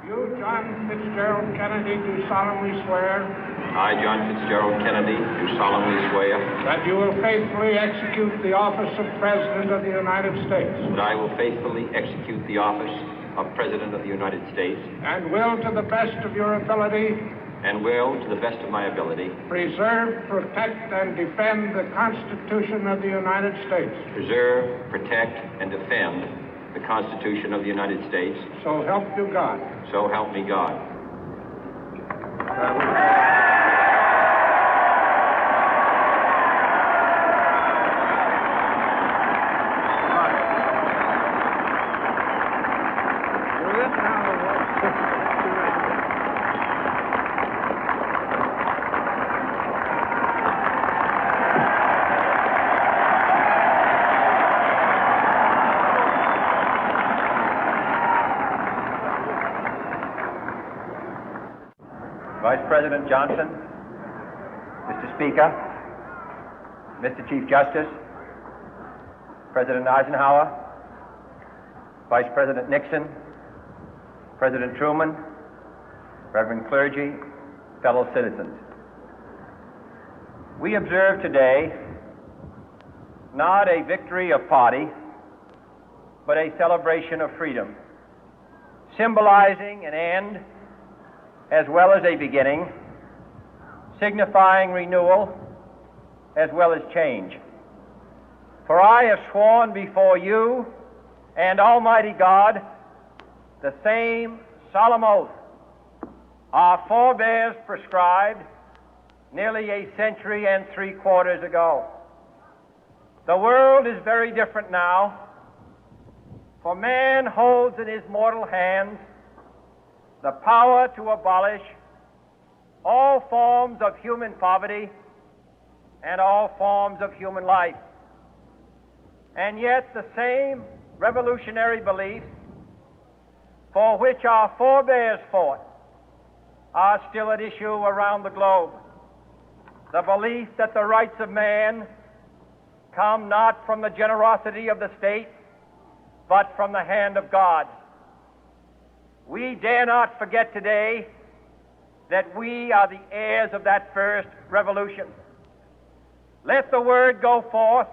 You, John Fitzgerald Kennedy, do solemnly swear. I, John Fitzgerald Kennedy, do solemnly swear. That you will faithfully execute the office of President of the United States. That I will faithfully execute the office of President of the United States. And will, to the best of your ability. And will, to the best of my ability. Preserve, protect, and defend the Constitution of the United States. Preserve, protect, and defend the Constitution of the United States. So help you God. So help me God. Vice President Johnson, Mr. Speaker, Mr. Chief Justice, President Eisenhower, Vice President Nixon, President Truman, Reverend clergy, fellow citizens. We observe today not a victory of party, but a celebration of freedom, symbolizing an end as well as a beginning, signifying renewal as well as change. For I have sworn before you and Almighty God the same solemn oath our forebears prescribed nearly a century and 3/4 ago. The world is very different now, for man holds in his mortal hands the power to abolish all forms of human poverty and all forms of human life. And yet the same revolutionary beliefs for which our forebears fought are still at issue around the globe. The belief that the rights of man come not from the generosity of the state, but from the hand of God. We dare not forget today that we are the heirs of that first revolution. Let the word go forth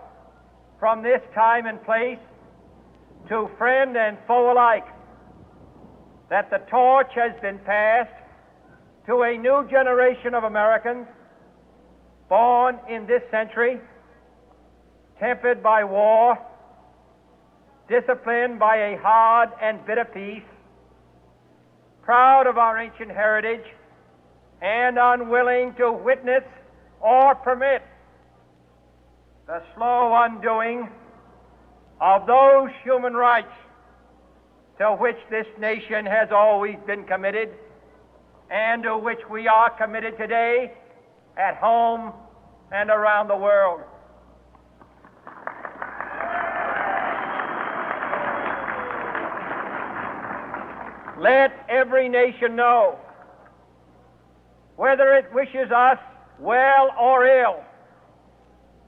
from this time and place to friend and foe alike that the torch has been passed to a new generation of Americans born in this century, tempered by war, disciplined by a hard and bitter peace, proud of our ancient heritage, and unwilling to witness or permit the slow undoing of those human rights to which this nation has always been committed and to which we are committed today at home and around the world. Let every nation know, whether it wishes us well or ill,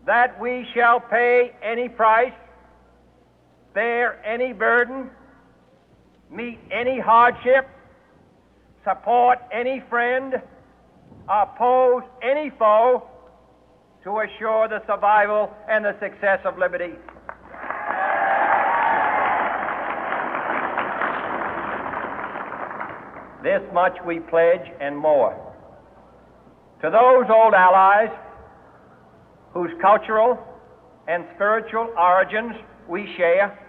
that we shall pay any price, bear any burden, meet any hardship, support any friend, oppose any foe to assure the survival and the success of liberty. This much we pledge and more. To those old allies whose cultural and spiritual origins we share,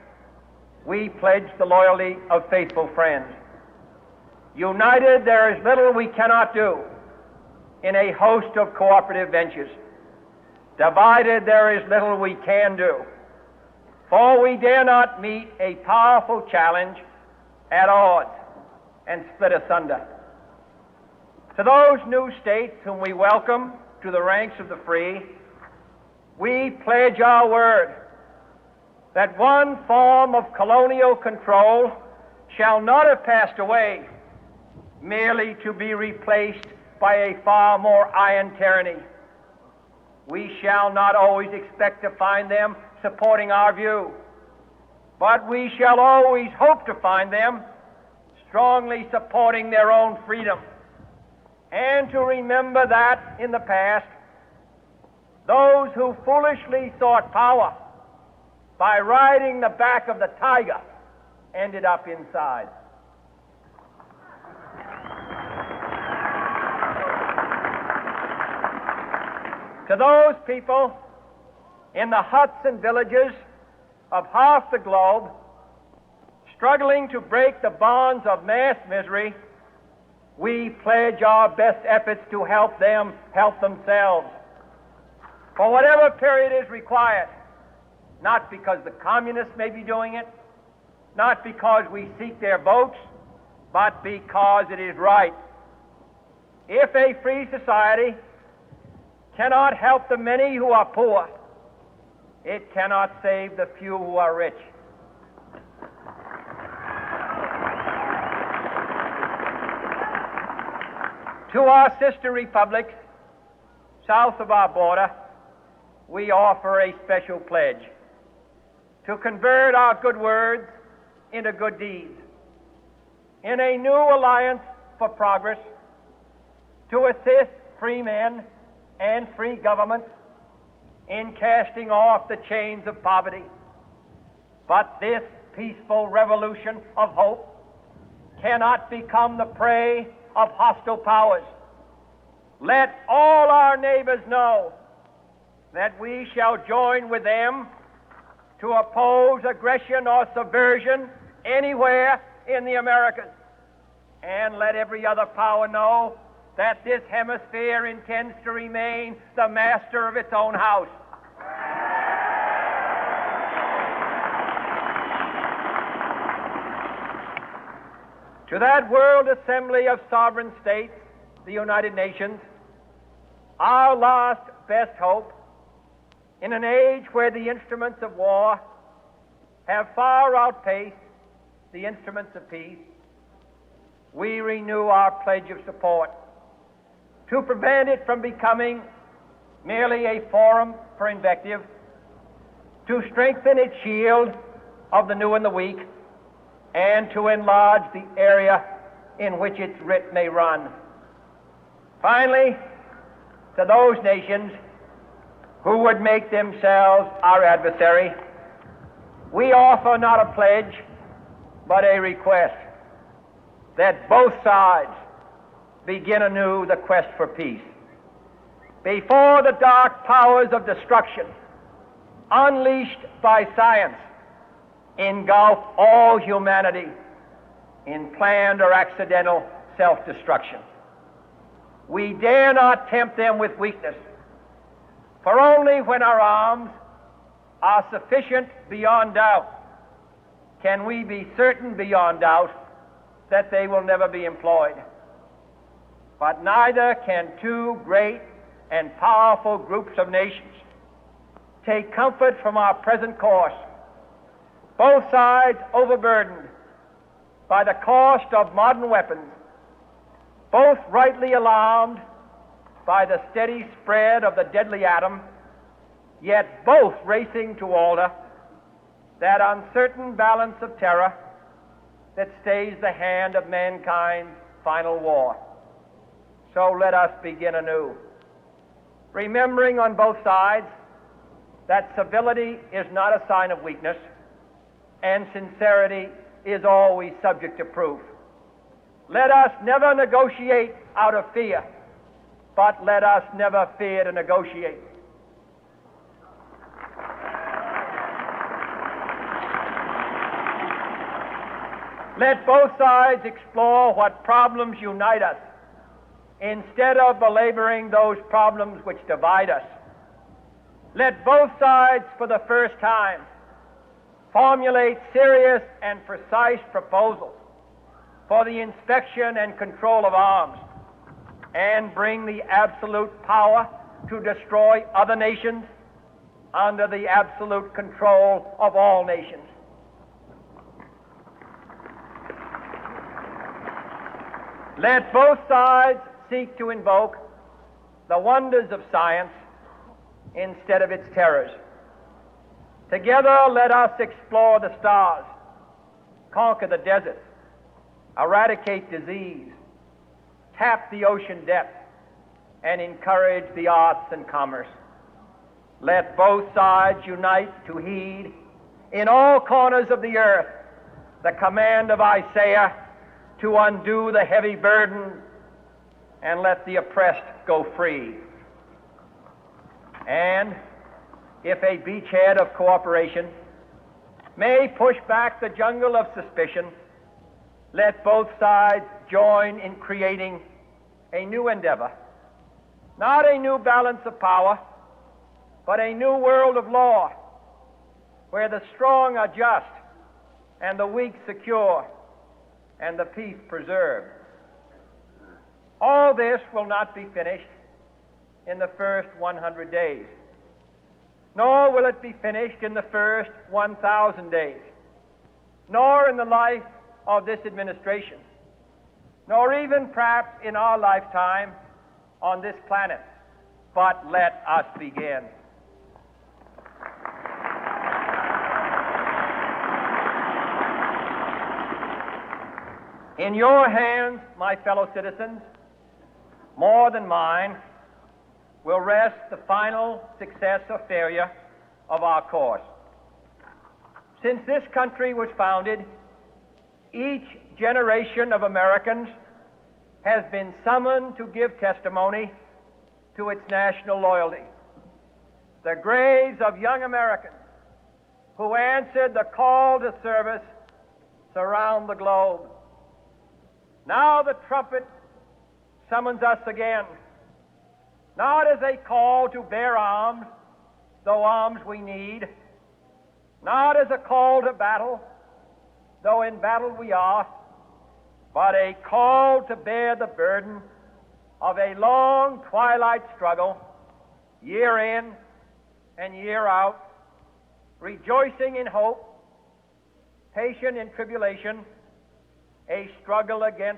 we pledge the loyalty of faithful friends. United, there is little we cannot do in a host of cooperative ventures. Divided, there is little we can do, for we dare not meet a powerful challenge at odds and split asunder. To those new states whom we welcome to the ranks of the free, we pledge our word that one form of colonial control shall not have passed away, merely to be replaced by a far more iron tyranny. We shall not always expect to find them supporting our view, but we shall always hope to find them strongly supporting their own freedom, and to remember that in the past, those who foolishly sought power by riding the back of the tiger ended up inside. To those people in the huts and villages of half the globe struggling to break the bonds of mass misery, we pledge our best efforts to help them help themselves for whatever period is required, not because the communists may be doing it, not because we seek their votes, but because it is right. If a free society cannot help the many who are poor, it cannot save the few who are rich. To our sister republics south of our border, we offer a special pledge to convert our good words into good deeds, in a new alliance for progress, to assist free men and free governments in casting off the chains of poverty. But this peaceful revolution of hope cannot become the prey of hostile powers. Let all our neighbors know that we shall join with them to oppose aggression or subversion anywhere in the Americas. And let every other power know that this hemisphere intends to remain the master of its own house. To that World Assembly of Sovereign States, the United Nations, our last best hope, in an age where the instruments of war have far outpaced the instruments of peace, we renew our pledge of support to prevent it from becoming merely a forum for invective, to strengthen its shield of the new and the weak, and to enlarge the area in which its writ may run. Finally, to those nations who would make themselves our adversary, we offer not a pledge, but a request that both sides begin anew the quest for peace. Before the dark powers of destruction, unleashed by science, engulf all humanity in planned or accidental self-destruction, we dare not tempt them with weakness, for only when our arms are sufficient beyond doubt can we be certain beyond doubt that they will never be employed. But neither can two great and powerful groups of nations take comfort from our present course, both sides overburdened by the cost of modern weapons, both rightly alarmed by the steady spread of the deadly atom, yet both racing to alter that uncertain balance of terror that stays the hand of mankind's final war. So let us begin anew, remembering on both sides that civility is not a sign of weakness, and sincerity is always subject to proof. Let us never negotiate out of fear, but let us never fear to negotiate. Let both sides explore what problems unite us, instead of belaboring those problems which divide us. Let both sides, for the first time, formulate serious and precise proposals for the inspection and control of arms, and bring the absolute power to destroy other nations under the absolute control of all nations. Let both sides seek to invoke the wonders of science instead of its terrors. Together, let us explore the stars, conquer the deserts, eradicate disease, tap the ocean depth, and encourage the arts and commerce. Let both sides unite to heed in all corners of the earth the command of Isaiah to undo the heavy burden and let the oppressed go free. And if a beachhead of cooperation may push back the jungle of suspicion, let both sides join in creating a new endeavor, not a new balance of power, but a new world of law, where the strong are just and the weak secure and the peace preserved. All this will not be finished in the first 100 days, nor will it be finished in the first 1,000 days, nor in the life of this administration, nor even perhaps in our lifetime on this planet. But let us begin. In your hands, my fellow citizens, more than mine, will rest the final success or failure of our course. Since this country was founded, each generation of Americans has been summoned to give testimony to its national loyalty. The graves of young Americans who answered the call to service surround the globe. Now the trumpet summons us again, not as a call to bear arms, though arms we need, not as a call to battle, though in battle we are, but a call to bear the burden of a long twilight struggle, year in and year out, rejoicing in hope, patient in tribulation, a struggle against